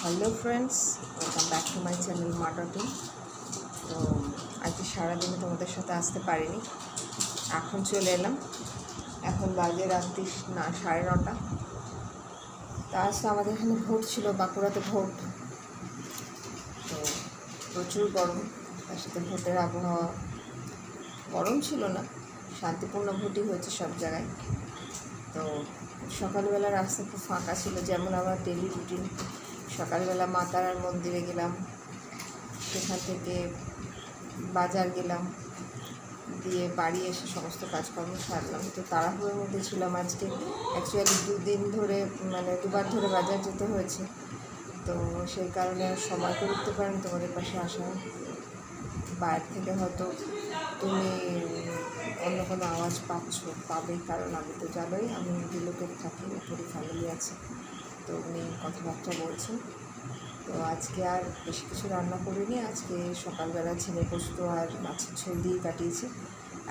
Hello friends, welcome back to my channel মাটাটিং। তো আজকে সারাদিনে তোমাদের সাথে আসতে পারিনি, এখন চলে এলাম। এখন বাজে রাত্রি 9:30। তা আজকে আমাদের এখানে ভোট ছিল, বাঁকুড়াতে ভোট। তো প্রচুর গরম, তার সাথে ভোটের আবহাওয়া। গরম ছিল না, শান্তিপূর্ণ ভোটই হয়েছে সব জায়গায়। তো সকালবেলা রাস্তা খুব ফাঁকা ছিল, যেমন আমার ডেলি রুটিন। সকালবেলা মা তারার মন্দিরে গেলাম, সেখান থেকে বাজার গেলাম, দিয়ে বাড়ি এসে সমস্ত কাজকর্ম সারলাম। তো তাড়াহুড়োর মধ্যে ছিলাম আজকে। অ্যাকচুয়ালি দুবার ধরে বাজার যেতে হয়েছে, তো সেই কারণে সময় করে উঠতে পারেন তোমাদের পাশে আসা। বাইরে থেকে হয়তো তুমি অন্য কোনো আওয়াজ পাবে, কারণ আমি তো জানোই আমি রিলেটেড থাকি, উপরে ফ্যামিলি আছে, তো উনি কথাবার্তা বলছেন। তো আজকে আর বেশি কিছু রান্না করিনি। আজকে সকালবেলা ছেলে পোস্ত আর মাছের ঝোল দিয়ে কাটিয়েছি।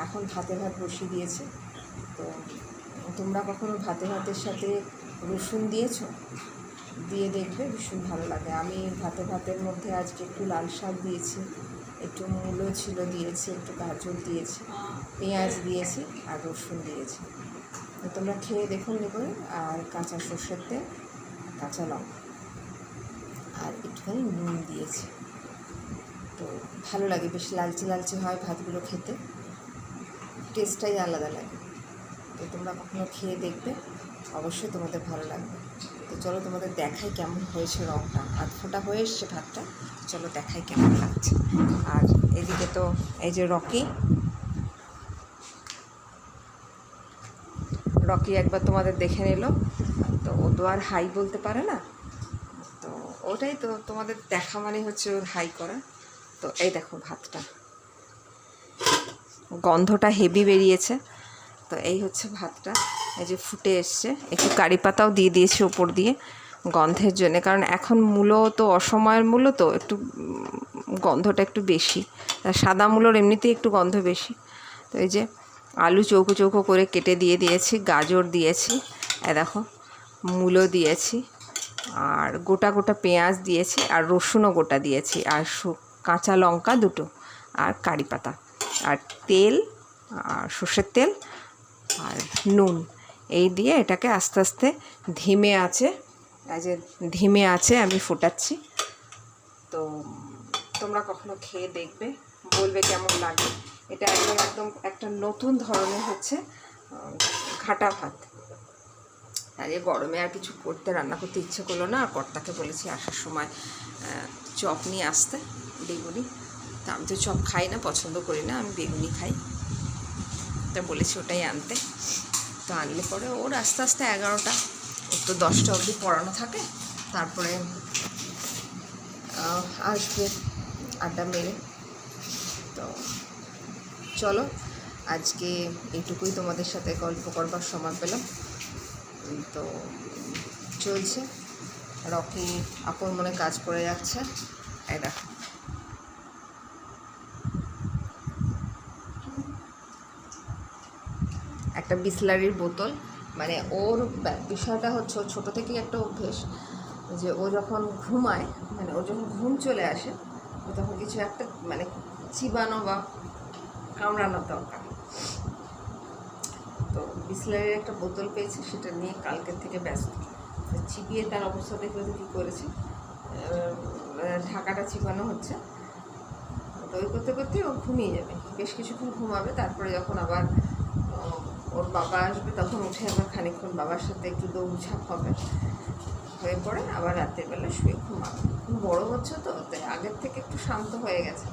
এখন ভাত বসিয়ে দিয়েছে। তো তোমরা কখনো ভাতের সাথে রসুন দিয়েছো? দিয়ে দেখবে, ভীষণ ভালো লাগে। আমি ভাতের মধ্যে আজকে একটু লাল শাক দিয়েছি, একটু মূলো ছিল দিয়েছি, একটু গাজর দিয়েছি, পেঁয়াজ দিয়েছি আর রসুন দিয়েছি। তোমরা খেয়ে দেখুন করে। আর কাঁচা সর্ষের তেল, কাঁচা লঙ্কা আর একটুখানি নুন দিয়েছি। তো ভালো লাগে, বেশ লালচে হয় ভাতগুলো, খেতে টেস্টটাই আলাদা লাগে। তো তোমরা কখনো খেয়ে দেখবে, অবশ্যই তোমাদের ভালো লাগবে। তো চলো তোমাদের দেখাই কেমন হয়েছে, রংটা আধ ফোটা হয়ে এসছে ভাতটা। চলো দেখাই কেমন লাগছে। আর এদিকে তো এই যে রকি একবার তোমাদের দেখে নিল। তো ও তো আর হাই বলতে পারে না, তো ওটাই তো তোমাদের দেখা মানে হচ্ছে ওর হাই করা। তো এই দেখো ভাতটা, গন্ধটা হেভি বেরিয়েছে। তো এই হচ্ছে ভাতটা, এই যে ফুটে এসছে। একটু কারি পাতাও দিয়ে দিয়েছি ওপর দিয়ে গন্ধের জন্যে, কারণ এখন মূলো তো অসময়ের মূলো, তো একটু গন্ধটা একটু বেশি। সাদা মূলোর এমনিতেই একটু গন্ধ বেশি। তো এই যে আলু চৌকো চৌকো করে কেটে দিয়ে দিয়েছি, গাজর দিয়েছি, দেখো মূলো দিয়েছি, আর গোটা পেঁয়াজ দিয়েছি, আর রসুনও গোটা দিয়েছি, আর কাঁচা লঙ্কা দুটো, আর কারি পাতা, আর তেল, আর সর্ষের তেল, আর নুন। এই দিয়ে এটাকে আস্তে আস্তে ধিমে আছে আমি ফোটাচ্ছি। তো তোমরা কখনো খেয়ে দেখবে, বলবে কেমন লাগে। এটা একদম একটা নতুন ধরনের হচ্ছে ঘাটা ভাত। আর এই গরমে আর কিছু রান্না করতে ইচ্ছে করলো না। আর কর্তাকে বলেছি আসার সময় চপ নিয়ে আসতে, বেগুনি। তা আমি তো চপ খাই না, পছন্দ করি না, আমি বেগুনি খাই। তা বলেছি ওটাই আনতে। তো আনলে পরে ওর আস্তে আস্তে 11টা, ওর তো 10টা অবধি পড়ানো থাকে, তারপরে আসবে আড্ডা মেরে। তো চলো আজকে এইটুকুই তোমাদের সাথে গল্প করবার সময় পেলাম। তো চলছে, রকি আপন মনে কাজ করে যাচ্ছে। এই দেখো একটা বিসলারির বোতল, মানে ওর বিষয়টা হচ্ছে ও ছোটো থেকেই একটা অভ্যেস যে ও যখন ঘুমায়, মানে ও যখন ঘুম চলে আসে, ও তখন কিছু একটা মানে চিবানো বা কামড়ানোর দরকার। তো বিসলারির একটা বোতল পেয়েছে, সেটা নিয়ে কালকের থেকে ব্যস্ত। চিবিয়ে তার অবস্থা দেখলে তো কী করেছে, ঢাকাটা চিবানো হচ্ছে। তো ওই করতে করতে ও ঘুমিয়ে যাবে, বেশ কিছুক্ষণ ঘুমাবে। তারপরে যখন আবার ওর বাবা আসবে, তখন উঠে আবার খানিকক্ষণ বাবার সাথে একটু দৌড়ঝাঁপ হবে, হয়ে পড়ে আবার রাতের বেলা শুয়ে ঘুমাবে। বড়ো হচ্ছে তো, তাই আগের থেকে একটু শান্ত হয়ে গেছে,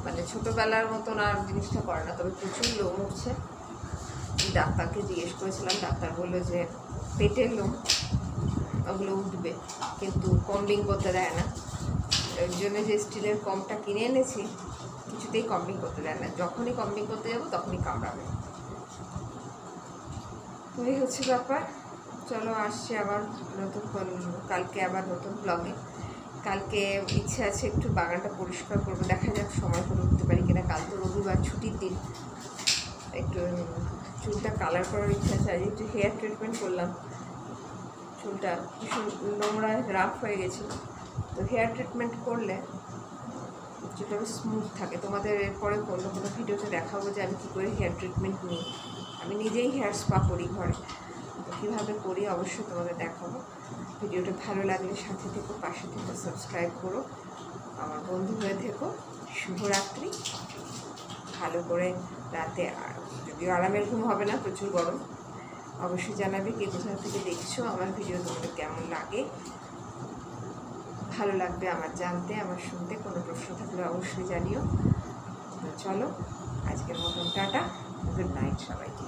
মানে ছোটোবেলার মতন আর জিনিসটা করে না। তবে প্রচুর লোম উঠছে। ডাক্তারকে জিজ্ঞেস করেছিলাম, ডাক্তার বললো যে পেটের লোম ওগুলো উঠবে, কিন্তু কম্বিং করতে দেয় না। ওই জন্য যে স্টিলের কমটা কিনে এনেছি, কিছুতেই কম্বিং করতে দেয় না। যখনই কম্বিং করতে যাবো তখনই কামড়াবে। তো এই হচ্ছে ব্যাপার। চলো আসছি আবার কালকে আবার নতুন ব্লগে। কালকে ইচ্ছে আছে একটু বাগানটা পরিষ্কার করবো, দেখা যাক সময় করে উঠতে পারি কিনা। কাল তো রবিবার, ছুটির দিন। একটু চুলটা কালার করার ইচ্ছা আছে। আজ একটু হেয়ার ট্রিটমেন্ট করলাম, চুলটা ভীষণ নোংরা রাফ হয়ে গেছিলো। তো হেয়ার ট্রিটমেন্ট করলে যেটা স্মুথ থাকে, তোমাদের এরপরে অন্য কোনো ভিডিওতে দেখাবো যে আমি কী করে হেয়ার ট্রিটমেন্ট নিই। আমি নিজেই হেয়ার স্পা করি ঘরে, তো কীভাবে করি অবশ্যই তোমাদের দেখাবো। ভিডিওটা ভালো লাগলে সাথে থেকো, পাশে থেকে সাবস্ক্রাইব করো, আমার বন্ধু হয়ে থেকো। শুভরাত্রি। ভালো করে রাতে, যদিও আরামের ঘুম হবে না, প্রচুর গরম। অবশ্যই জানাবে কে কোথা থেকে দেখছো আমার ভিডিও, তোমাদের কেমন লাগে। ভালো লাগবে আমার জানতে, আমার শুনতে। কোনো প্রশ্ন থাকলে অবশ্যই জানিও। তো চলো, আজকের মতন টাটা, গুড নাইট সবাইকে।